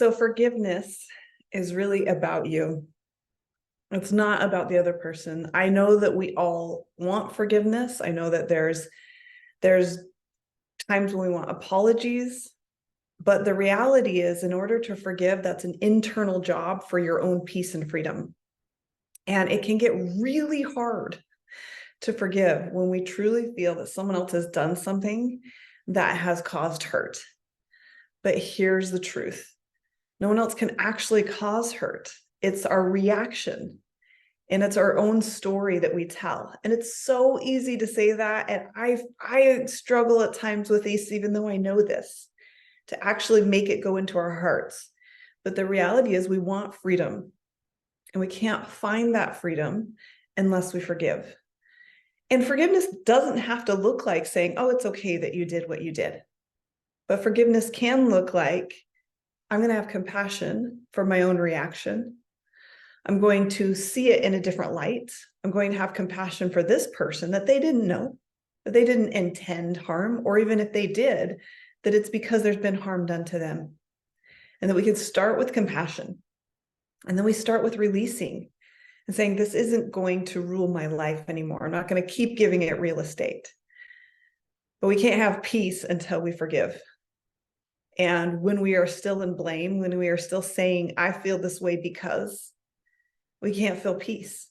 So forgiveness is really about you. It's not about the other person. I know that we all want forgiveness. I know that there's times when we want apologies, but the reality is, in order to forgive, that's an internal job for your own peace and freedom. And it can get really hard to forgive when we truly feel that someone else has done something that has caused hurt. But here's the truth. No one else can actually cause hurt. It's our reaction, and it's our own story that we tell. And it's so easy to say that. And I struggle at times with this, even though I know this, to actually make it go into our hearts. But the reality is we want freedom, and we can't find that freedom unless we forgive. And forgiveness doesn't have to look like saying, oh, it's okay that you did what you did. But forgiveness can look like, I'm going to have compassion for my own reaction. I'm going to see it in a different light. I'm going to have compassion for this person that they didn't know, that they didn't intend harm, or even if they did, that it's because there's been harm done to them. And that we can start with compassion. And then we start with releasing and saying, this isn't going to rule my life anymore. I'm not going to keep giving it real estate. But we can't have peace until we forgive. And when we are still in blame, when we are still saying, I feel this way because, we can't feel peace.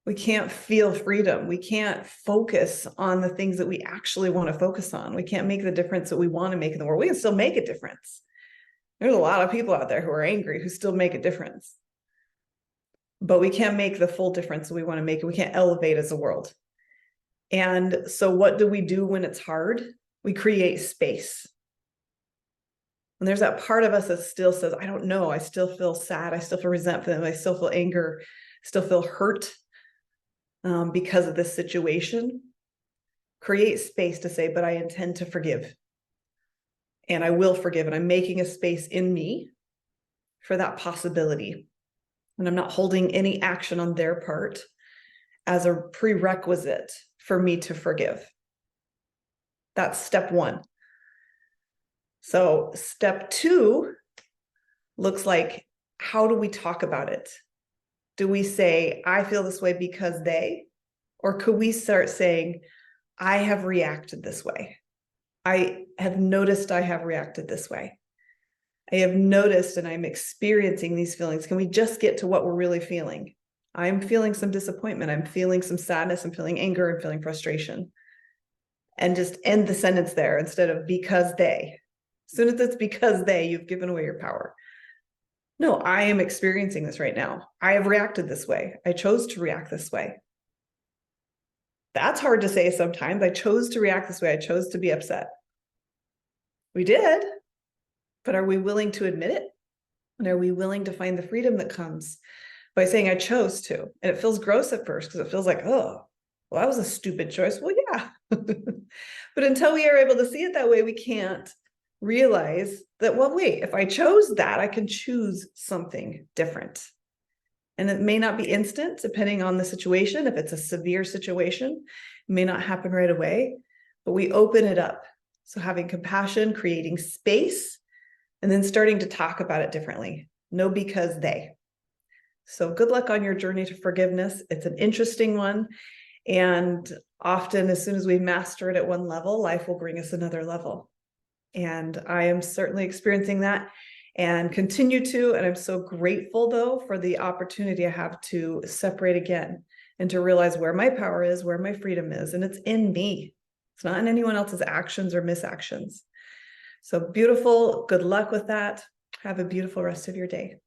We can't feel freedom. We can't focus on the things that we actually want to focus on. We can't make the difference that we want to make in the world. We can still make a difference. There's a lot of people out there who are angry, who still make a difference. But we can't make the full difference that we want to make. We can't elevate as a world. And so what do we do when it's hard? We create space. And there's that part of us that still says, I don't know, I still feel sad, I still feel resentment, I still feel anger, still feel hurt because of this situation. Create space to say, but I intend to forgive. And I will forgive, and I'm making a space in me for that possibility. And I'm not holding any action on their part as a prerequisite for me to forgive. That's step one. So step two looks like, how do we talk about it? Do we say, I feel this way because they, or could we start saying, I have reacted this way. I have noticed I have reacted this way. I have noticed and I'm experiencing these feelings. Can we just get to what we're really feeling? I'm feeling some disappointment. I'm feeling some sadness. I'm feeling anger. I'm feeling frustration. And just end the sentence there instead of because they. As soon as it's because they, you've given away your power. No, I am experiencing this right now. I have reacted this way. I chose to react this way. That's hard to say sometimes. I chose to react this way. I chose to be upset. We did, but are we willing to admit it? And are we willing to find the freedom that comes by saying I chose to? And it feels gross at first because it feels like, oh, well, that was a stupid choice. Well, yeah. But until we are able to see it that way, we can't realize that, well, wait, if I chose that, I can choose something different. And it may not be instant, depending on the situation. If it's a severe situation, it may not happen right away, but we open it up. So having compassion, creating space, and then starting to talk about it differently. No, because they. So good luck on your journey to forgiveness. It's an interesting one. And often, as soon as we master it at one level, life will bring us another level. And I am certainly experiencing that and continue to. And I'm so grateful, though, for the opportunity I have to separate again and to realize where my power is, where my freedom is. And it's in me. It's not in anyone else's actions or misactions. So beautiful. Good luck with that. Have a beautiful rest of your day.